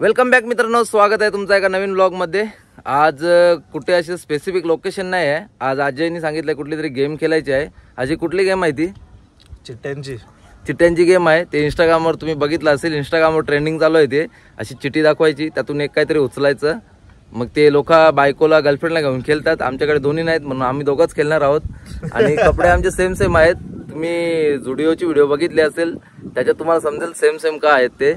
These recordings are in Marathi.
वेलकम बॅक मित्रांनो, स्वागत आहे तुमचं एका नवीन ब्लॉगमध्ये। आज कुठे असे स्पेसिफिक लोकेशन नाही आहे। आज अजयनी सांगितलं कुठली तरी गेम खेळायची आहे। अजय कुठली गेम आहे ती? चिट्ट्यांची गेम आहे। ते इंस्टाग्रामवर तुम्ही बघितलं असेल, इंस्टाग्रामवर ट्रेंडिंग चालू आहे। ते अशी चिट्टी दाखवायची, त्यातून एक काहीतरी उचलायचं, मग ते लोक बायकोला गर्लफ्रेंडला घेऊन खेळतात। आमच्याकडे दोन्ही नाहीत म्हणून आम्ही दोघंच खेळणार आहोत आणि कपडे आमचे सेम सेम आहेत। तुम्ही झुडिओची व्हिडिओ बघितली असेल, त्याच्यात तुम्हाला समजेल सेम सेम का आहेत ते।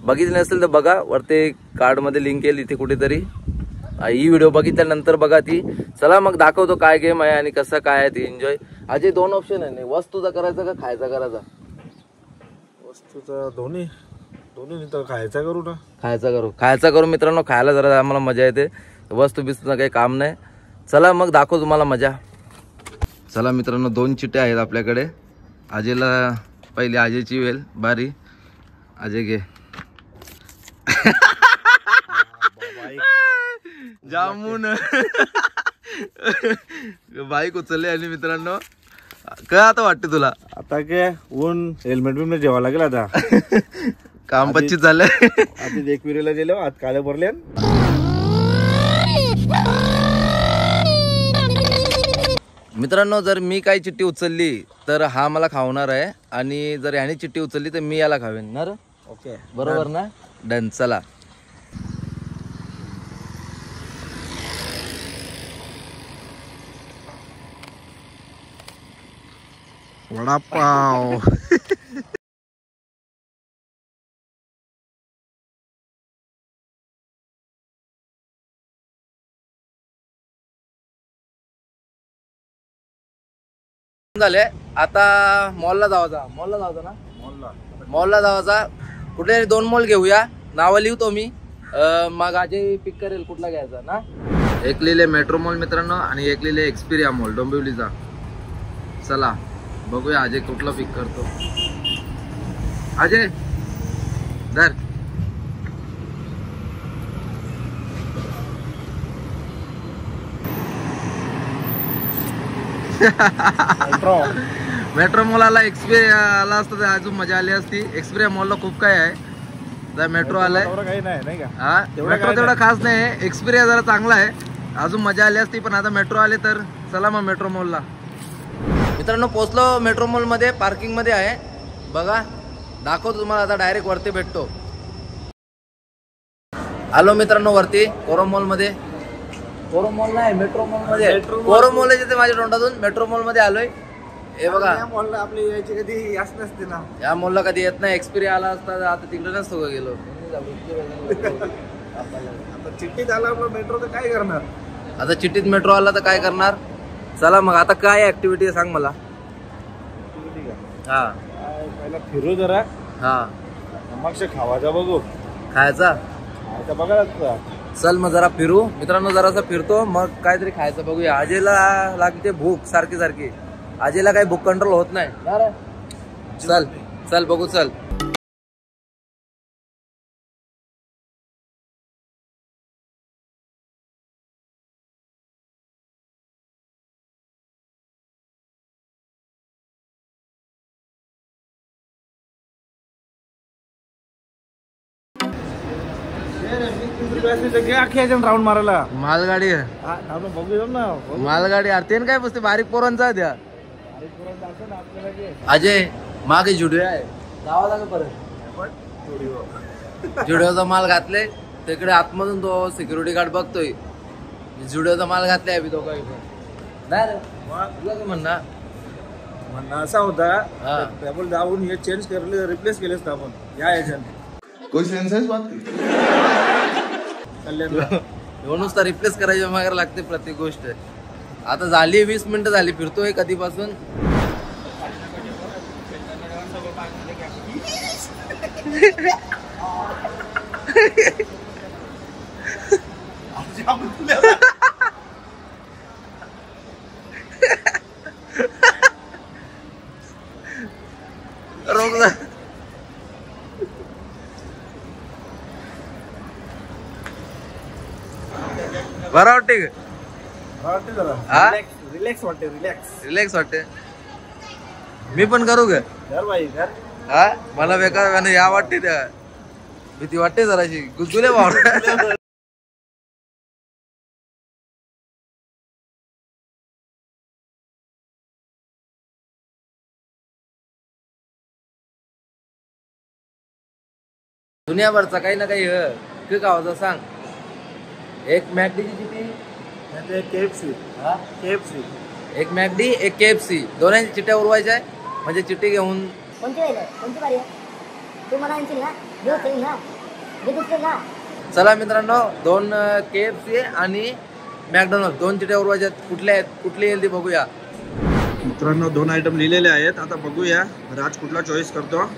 बघितले नसेल तर बघा, वरती कार्ड मध्ये लिंक आहे इथे कुठेतरी। ही व्हिडिओ बघितल्यानंतर बघा ती। चला मग दाखवतो काय गेम आहे आणि कसं काय आहे ती एन्जॉय। अजय दोन ऑप्शन आहे, वस्तूचा करायचा का खायचा करायचा? वस्तूचा दोन्ही तर खायचा करू ना। खायचा करू मित्रांनो, खायला जरा आम्हाला मजा येते। वस्तू बिस्तूचं काही काम नाही। चला मग दाखव तुम्हाला मजा। चला मित्रांनो, दोन चिट्टे आहेत आपल्याकडे। अजयला पहिली अजयची वेल बारी। अजय घे। जामून बाईक उचलली आणि मित्रांनो काय आता वाटते तुला? आता काय ऊन हेल्मेट बिल्मेट जेवा लागेल आता। काम 25 झालंय। आधी एकविरीला गेलो, आज काळे भरले। मित्रांनो, जर मी काही चिट्टी उचलली तर हा मला खावणार आहे आणि जर याने चिट्टी उचलली तर मी याला खावेन ना रे? ओके, बरोबर ना? डन। चला वडापाव। झाले। आता मॉलला जायचा ना? मॉलला जायचा। कुठे दोन मॉल घेऊया, नाव लिहतो मी, मग अजय पिक करेल कुठला घ्यायचा ना। एक लिहिले मेट्रो मॉल मित्रांनो आणि एक लिहिले एक्सपिरिया मॉल डोंबिवलीचा। चला बघूया अजय कुठला पिक करतो। अजय धर। मेट्रो मॉलला एक्सपिरिया आला असता तर अजून मजा आली असती। एक्सपिरिया मॉलला खूप काय आहे। मेट्रो आलाय, हा मेट्रो तेवढा खास नाही, एक्सपिरिया जरा चांगला आहे, अजून मजा आली असती। पण आता मेट्रो आले तर चला मग मेट्रो मॉलला। मित्रांनो पोहोचलो मेट्रो मॉल मध्ये, पार्किंग मध्ये आहे बघा, दाखवतो तुम्हाला। आता डायरेक्ट वरती भेटतो। आलो मित्रांनो वरती कोरो मॉल मध्ये। कोरो मॉल नाही, मेट्रो मॉल मध्ये। कोरो मॉल येते माझ्या तोंडातून, मेट्रो मॉल मध्ये आलोय। हे बघा, या मॉलला आपली यायची कधी याच नसते ना। या मॉलला कधी येत नाही। एक्सपिरिया आला असता आता तिकडे नसतो का गेलो। आता चिठ्ठीत आला मेट्रो तर काय करणार? आता चिठ्ठीत मेट्रो आला तर काय करणार? चला मग आता काय ऍक्टिव्हिटी सांग मला। हा पहिला फिरू जरा, हा मग खावायचा बघू। खायचा बघा, चल मग जरा फिरू मित्रांनो, जरासा फिरतो मग काहीतरी खायचं बघूया। अजयला लागते भूक सारखी सारखी, अजयला काही भूक कंट्रोल होत नाही। चल चल बघू, चल। राऊंड मारायला मालगाडी आहे, बघू ना। मालगाडी आरतीन काय बसते बारीक पोरांचा द्या। अजय मागे जुडिओ आहे, जावा लागे परत। जुडिओचा माल घातले तिकडे आतमधून, तो सिक्युरिटी गार्ड बघतोय जुडिओचा माल घातलाय अभि दोघा म्हणणं असा होता, जाऊन हे चेंज करले, रिप्लेस केले असतं आपण या याच्याने। कोई सेन्स है इस बात की? नुसता रिप्लेस करायची वगैरे लागते प्रत्येक गोष्ट। आता झाली 20 मिनिटं झाली, फिरतोय कधीपासून। बरं वाटते का? रिलॅक्स वाटते, रिलॅक्स वाटते। मी पण करू ग? कर भाई कर। हा मला बेकार या वाटते त्या भीती वाटते जराशी गुदगुल्या भावना. दुनियाभरचा काही ना काही काय गावाचा सांग. एक मॅकडीची चिठी, KFC. हा KFC. एक मॅकडी एक KFC दोन्ही चिट्ट्या उरवायच्या आहे. म्हणजे चिठ्ठी घेऊन कोणती बारी आहे? तू मला आणशील ना? घेऊ चल ना. घेतोस ना? चला मित्रांनो 2 KFC आणि मॅकडॉनल्ड 2 चिट्ट्या उरवायच्या आहेत. कुठल्या आहेत कुठली येईल ती बघूया. मित्रांनो 2 आयटम लिहिलेले आहेत. आता बघूया राज कुठला चॉईस करतो.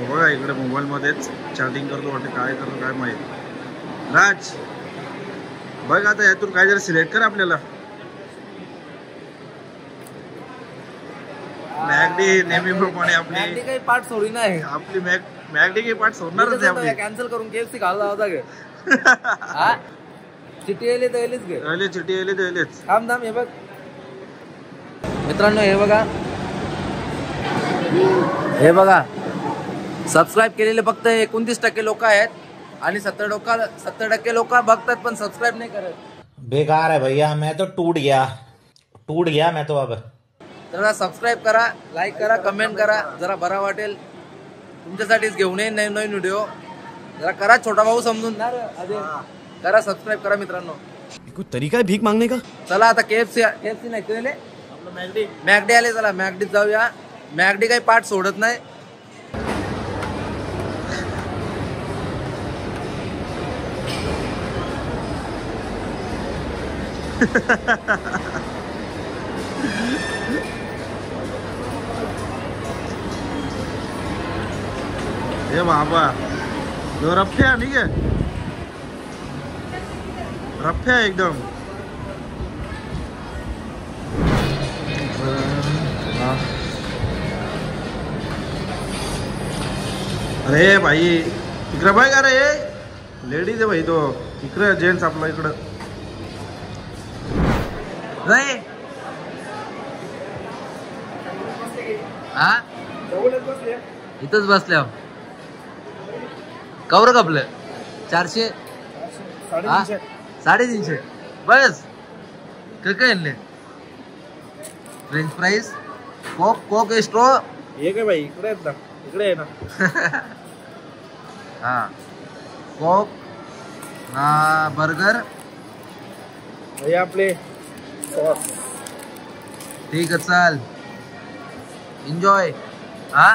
बघा इकडे मोबाईल मध्येच चॅटिंग करतो वाटते. काय करतो काय माहित. राज बघ आता यातून काय जरा सिलेक्ट कर आपल्याला. मॅगडी नेहमीप्रमाणे मॅकडी आपली काही पाठ सोडी नाही. आपली मॅगडी काही पाठ सोडणारच नाही आपली. कॅन्सल करून KFC खायला होता गे. हा चिठ्ठी येईल तर येईलच गे. आले चिठी आले तर आलेच. थांब थांब हे बघ मित्रांनो हे बघा हे बघा सबस्क्राईब केलेले फक्त 29% लोक आहेत आणि 70% लोक बघतात पण सबस्क्राईब नाही करत. बेकार है भैया, मैं तो टूट गया मैं तो अब. जरा सबस्क्राईब करा, लाईक करा, कमेंट करा, जरा बरा वाटेल. तुमच्यासाठीच घेऊन येईन नवीन व्हिडिओ. जरा करा, छोटा भाऊ समजून ना अजय. करा सबस्क्राईब करा मित्रांनो. कोई तरीका है भीक मांगने का? चला आता KFC नाही केले मॅकडी आले. चला मॅकडीत जाऊया. मॅकडी काही पाठ सोडत नाही. हे बाबा जो रफ्या ठीक आहे. रफ्या एकदम. अरे भाई इकडं बघ. अरे लेडीज आहे भाई. तो इकडं जेंट्स आपला इकडं नाही हा इथंच बसल्या कवर कपलं 400 350 बस काय आणले. फ्रेंच फ्राईज कोक स्ट्रॉ हे काय भाई इकडे आहेत ना. इकडे आहे ना. हा कोक बर्गर हे आपले सॉस. ठीक आहे चाल एन्जॉय. हा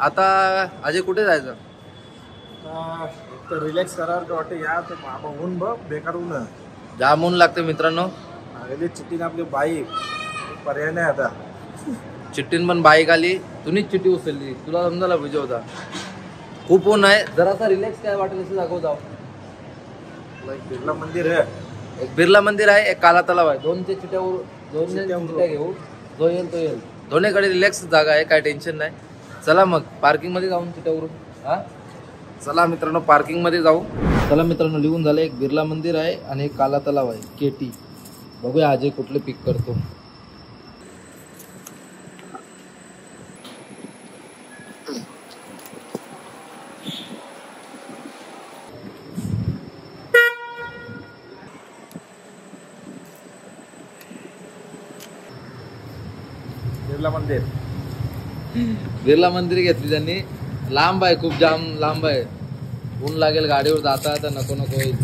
आता अजय कुठे जायचं. तर रिलॅक्स करायला वाटतं. या तर बाबा ऊन बघ बेकार ऊन. जाम ऊन लागते मित्रांनो. आलेली चिठ्ठीने आपली बाईक पर्याय नाही आता. चिठ्ठीन पण बाईक आली. तुम्हीच चिठ्ठी उचलली. तुला समजायला पाहिजे होता. खूप ऊन आहे. जरासा रिलॅक्स काय वाटेल असं दाखव जाऊ. बिर्ला मंदिर आहे. एक बिर्ला मंदिर आहे एक काला तलाव आहे. 2 चिठ्ठ्या घेऊ. जो येईल तो येईल. दोन्हीकडे रिलॅक्स जागा आहे. काय टेन्शन नाही. चला मग पार्किंग मध्ये जाऊन चिठ्ठ्यावरून. हा चला मित्रांनो पार्किंग मध्ये जाऊ. चला मित्रांनो लिहून झालं. एक बिर्ला मंदिर आहे आणि एक काला तलाव आहे KT. बघूया अजय कुठले पिक करतो. बिर्ला मंदिर. बिर्ला मंदिर घेतली त्यांनी. लांब आहे खूप जाम लांब आहे. ऊन लागेल गाडीवर जाता आता नको होईल.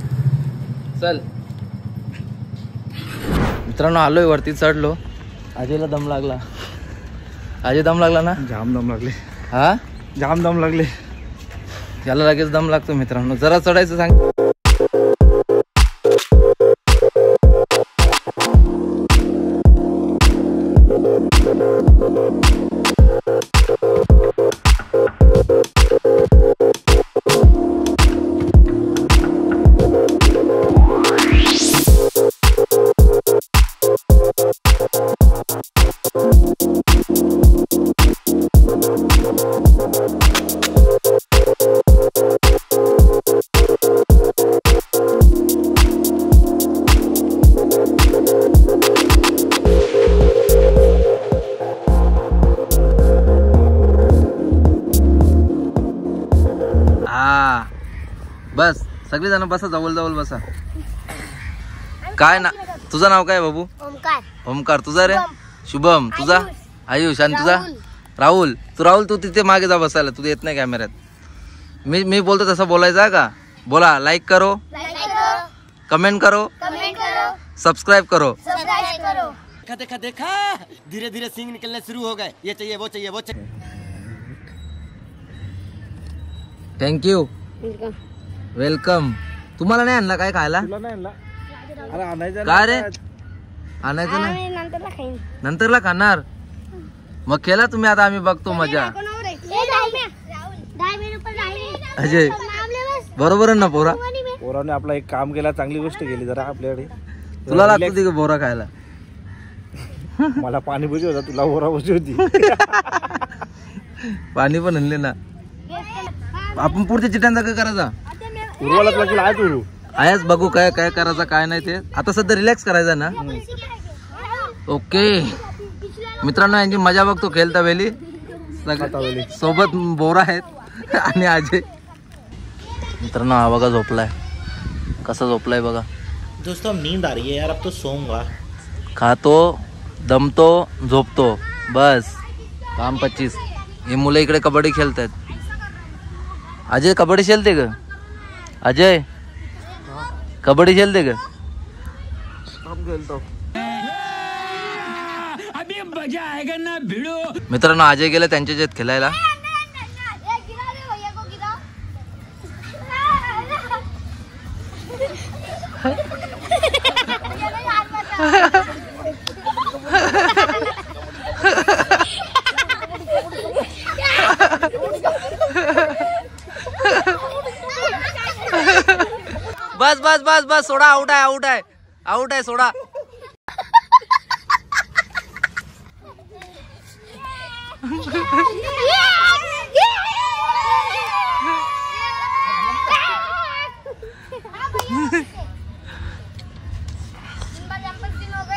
चल मित्रांनो आलोय वरती चढलो. अजयला दम लागला. अजय दम लागला ना. जाम दम लागले. हा जाम दम लागले. याला लगेच दम लागतो मित्रांनो. जरा चढायचं सांग. सगळे जण बसा, जवळ जवळ बसा. काय ना तुझं नाव काय बाबू? ओमकार. ओमकार. तुझा रे? शुभम. तुझा? आयुष. आणि तुझा? राहुल. तू तिथे मागे जा बसायला, तू येत नाही कॅमेऱ्यात. मी बोलतो तसं बोलायचं का? बोला. लाईक करो, कमेंट करो, सब्सक्राइब करो. देखा देखा देखा, धीरे धीरे सींग निकलने शुरू हो गए. ये चाहिए वो चाहिए वो चाहिए. थँक्यू. वेलकम. तुम्हाला नाही आणला काय खायला? तुला नाही आणला? अरे आणायचं काय रे? आणायचं नाही, नंतरला खाणार. मग केला तुम्ही, आता आम्ही बघतो मजा. अजय बरोबर आहे ना पोरा? पोराने आपला एक काम केला, चांगली गोष्ट केली जरा आपल्याकडे. तुला लागतो ती बोरा खायला? मला पाणी भुजी होता, तुला बोरा भुजी होती. पाणी पण आणले ना. आपण पुढच्या चिट्यांचा काय करायचा? उर्वालाच लागेल आहे तू. आयाच बघू काय काय करायचं काय नाही ते. आता सध्या रिलॅक्स करायचा ना. ओके मित्रांनो, यांची मजा बघतो खेळता वेळी. सोबत बोरा आहेत आणि अजय. मित्रांनो हा बघा झोपलाय, कसा झोपलाय बघा. दोस्तों नींद आ रही है यार, अब तो सोऊंगा. खातो, दमतो, झोपतो, बस काम 25. हे मुलं इकडे कबड्डी खेळतात. अजय कबड्डी खेळते का? अजय कबड्डी खेळते का? मित्रांनो अजय गेले त्यांच्या जेत खेळायला. बस बस बस बस सोडा. आउट आहे आउट आहे आउट आहे सोडा.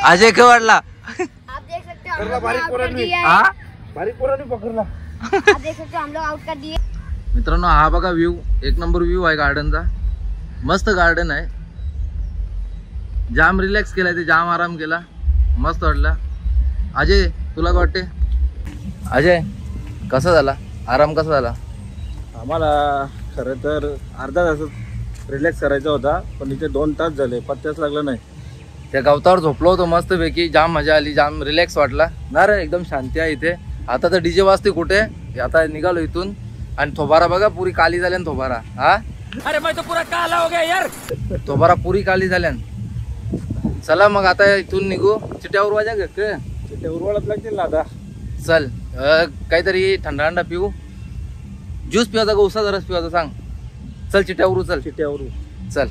अजय क्यों वाढला? आप देख सकते हो हम लोग आउट कर दिए. बारीक पोराने पकडला. आप देख सकते हो हम लोग आउट कर दिए. मित्रांनो हा बघा व्ह्यू, एक नंबर व्ह्यू आहे गार्डनचा. मस्त गार्डन आहे. जाम रिलॅक्स केलाय ते, जाम आराम केला, मस्त वाटला. अजय तुला काय वाटते? अजय कसा झाला आराम? कसा झाला? आम्हाला खरं तर अर्धा तास रिलॅक्स करायचा होता, पण इथे 2 तास झाले, पत्त्याच लागला नाही. त्या गवतावर झोपलो होतो मस्त पैकी, जाम मजा आली, जाम रिलॅक्स वाटला ना रे. एकदम शांती आहे इथे. आता तर डीजे वाजते कुठे. आता निघालो इथून आणि थोबारा बघा पुरी काली झाल्यान थोबारा. हा अरे मैं तो पूरा काला हो गया यार. थोबारा पुरी काली झाल्यान. चला मग आता इथून निघू. चिट्यावर वाजा ग तिथे उर्वालाच लागतील ना आता. चल काहीतरी थंडा थंडा पिऊ. ज्यूस पिवायचा का उसाचा रस पिवायचा सांग. चल चिट्यावरू चल. चिट्यावर चल.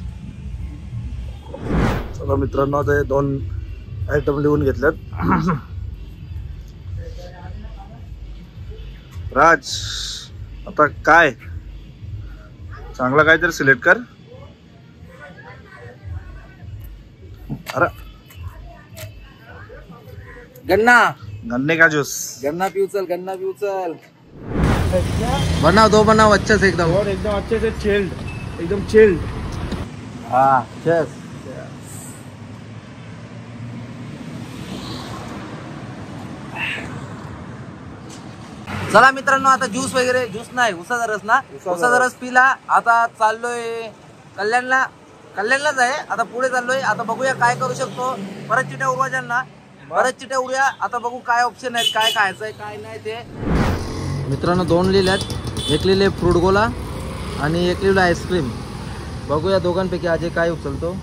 चला मित्रांनो, आता हे 2 आयटम लिहून घेतल्यात. राज आता काय चांगला काहीतरी सिलेक्ट कर. अरे गन्ना गन्ने का जूस. गन्ना पिऊ चल. गन्ना पिऊ चल. बनाव दो बनाव अच्छे से एकदम. और एकदम अच्छे से चिल्ड, एकदम चिल्ड. हाँ चल. चला मित्रांनो, आता ज्यूस वगैरे, ज्यूस नाही उसाचा रस ना, उसाचा रस पिला. आता चाललोय कल्याणलाच आहे. आता पुढे चाललोय. आता बघूया काय करू शकतो. परत चिट्या उरवायच्या, परत चिट्या उरूया. आता बघू काय ऑप्शन आहेत, काय खायचंय काय नाही ते. मित्रांनो 2 लिहिल्यात. एक लिहिले फ्रूट गोला आणि एक लिहिलं आईस्क्रीम. बघूया दोघांपैकी अजय काय उचलतो.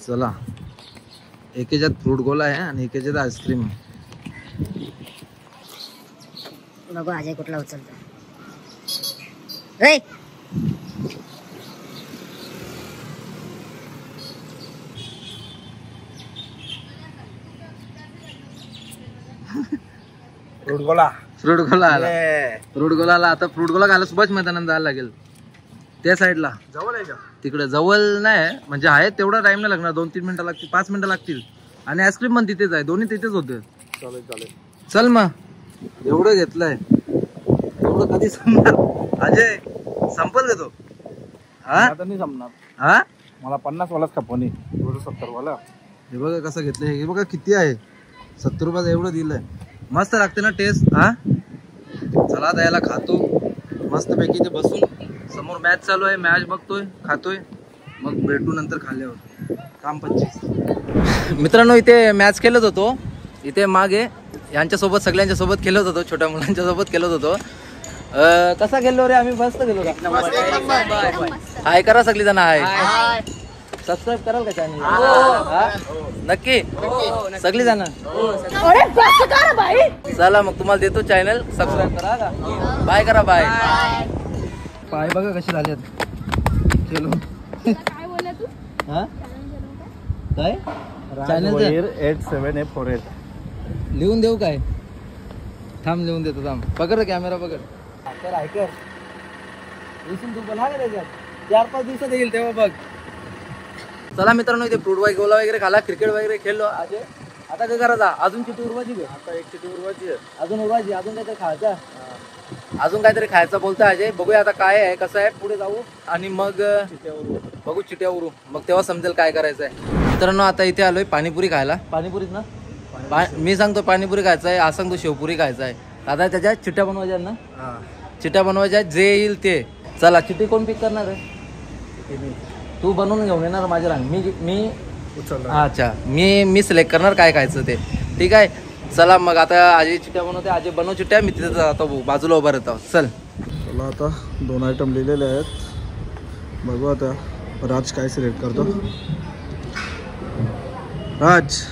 चला एकेच्यात फ्रूट गोला आहे आणि एकेच्यात आईस्क्रीम आहे. बघू अजय कुठला उचलतो. रे फ्रूट गोला. फ्रूट गोला आला. फ्रूट गोला आला. आता फ्रूट गोला घायला सुभाष मैदानात जायला लागेल. त्या साईडला जवळ आहे का? तिकडे जवळ नाही म्हणजे आहे तेवढा टाइम नाही लागणार. 2-3 मिनिटं लागतील, 5 मिनिटं लागतील. आणि आईस्क्रीम पण तिथेच आहे. दोन्ही तिथेच होते. चालेल चालेल. चल मग एवढं घेतलंय, एवढं कधी संपणार? अजय संपल का तो? हा आता नाही जमणार. हा मला 50 वालाच का फोन आहे 70 वाला. हे बघा कसं घेतलंय, हे बघा किती आहे, 70 रुपयाचं एवढं दिलंय. मस्त लागते ना टेस्ट. हा चला द्यायला खातो मस्त पैकी. ते बसून समोर मॅच चालू आहे, मॅच बघतोय खातोय, मग भेटू नंतर खाल्ल्यावर. काम 25. मित्रांनो इथे मॅच खेळत होतो, इथे मागे यांच्यासोबत सगळ्यांच्या सोबत खेळत होतो, छोट्या मुलांच्या सोबत खेळत होतो. कसा खेळलो रे आम्ही? मस्त खेळलो का? हाय करा सगळी जण, हाय. सबस्क्राईब कराल का चॅनल? नक्की सगळी जण. चला मग तुम्हाला देतो चॅनल, सबस्क्राईब करा का. बाय करा, बाय. पाय बघा कसे झालेत खेळून. काय बोलला तू? हा काय चॅनल 8748 लिहून देऊ काय? थांब लिहून देतो, थांब. पकड कॅमेरा, पकड. तर ऐकर येशील तू पण, हा का त्याच्यात 4-5 दिवसात येईल तेव्हा बघ. चला मित्रांनो इथे फ्रूट बाईक गोला वगैरे खाला, क्रिकेट वगैरे खेळलो. अजय आता काय करायचा? अजून चिटी उरवायची का? आता 1 चिटी उरवायची आहे. अजून उरवायची, अजून काहीतरी खायचं, अजून काहीतरी खायचं बोलतोय अजय. बघूया आता काय आहे कसं आहे, पुढे जाऊ आणि मग बघू चिट्या उरू, मग तेव्हा समजेल काय करायचं आहे. मित्रांनो आता इथे आलोय पाणीपुरी खायला. पाणीपुरीच ना? मी सांगतो पाणीपुरी खायचं आहे, आज सांगतो शेवपुरी खायचं आहे. आता त्याच्या चिट्ट्या बनवायच्या आहेत ना? चिट्ट्या बनवायच्या, जे येईल ते. चला चिट्टी कोण पिक करणार आहे? तू बनवून घेऊन येणार माझ्या रांग. मी अच्छा मी सिलेक्ट करणार काय खायचं ते. ठीक आहे चला मग आता आजी चिट्ट्या बनवते, आजी बनव चिट्ट्या, मी तिथे जातो बाजूला उभा राहतो. चल चला आता 2 आयटम लिहिलेले आहेत, बघू आता राज काय सिलेक्ट करतो. राज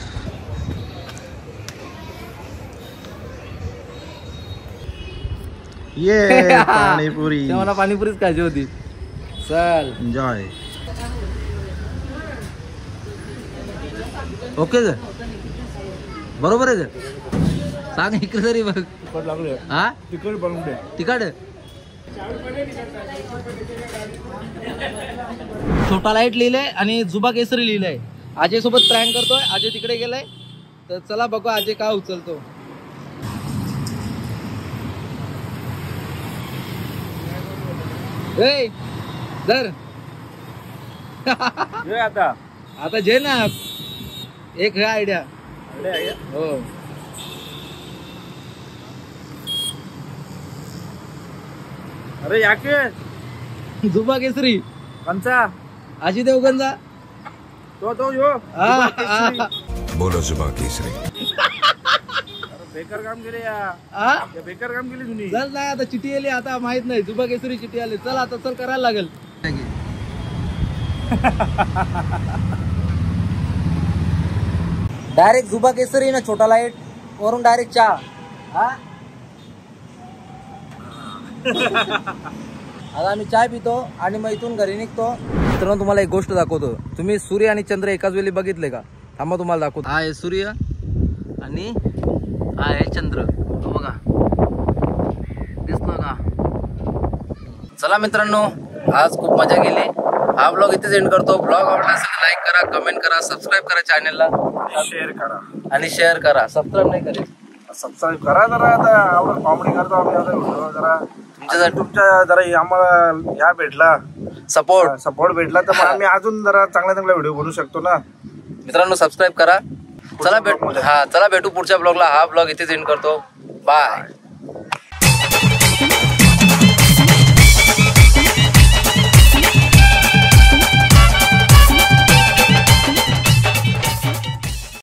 ये पाणीपुरी. मला पाणीपुरीच खायची होती. चल एन्जॉय. ओके सर, बरोबर आहे सर. सांग इकडे तरी बघ. हा तिकट बनवून दे. तिकट छोटा लाईट लिहिलंय आणि जुबा केसरी लिहिलंय. अजय सोबत प्रँक करतोय, अजय तिकडे गेलाय. तर चला बघू अजय काय उचलतो. ए जर आता जे ना एक है आयडिया. हो अरे याके जुबा केसरी कंचा अजय देवगणचा. तो यो बोलो जुबा केसरी. बेकार काम केले या, बेकार काम केली तुम्ही. चल नाही आता चिठी आली, आता माहित नाही जुबा केसरी चिठी आली. चल आता चल करायला लागेल. डायरेक्ट जुबा केसरी ना, छोटा लाईट वरून डायरेक्ट चहा. आता आम्ही चाय पितो आणि मग इथून घरी निघतो. मित्रांनो तुम्हाला एक गोष्ट दाखवतो. तुम्ही सूर्य आणि चंद्र एकाच वेळी बघितले का? थांबा तुम्हाला दाखवतो. हा आहे सूर्य आणि हा आहे चंद्र. बघा दिसतो का? चला मित्रांनो आज खूप मजा केली. हा ब्लॉग इथेच एंड करतो. ब्लॉग आवडला असेल लाईक करा, कमेंट करा, सबस्क्राईब करा चॅनलला, शेअर करा आणि शेअर करा. सबस्क्राईब नाही करेल, सबस्क्राईब करा जरा. आता आपण कॉमेडी करतो आम्ही आता व्हिडिओ जरा तुमच्यासाठी तुमच्या जरा आम्हाला या भेटला सपोर्ट भेटला तर मग आम्ही अजून जरा चांगला व्हिडिओ बनवू शकतो ना. मित्रांनो सबस्क्राईब करा. चला भेटू पुढच्या ब्लॉगला. हा ब्लॉग इथेच एंड करतो. बाय.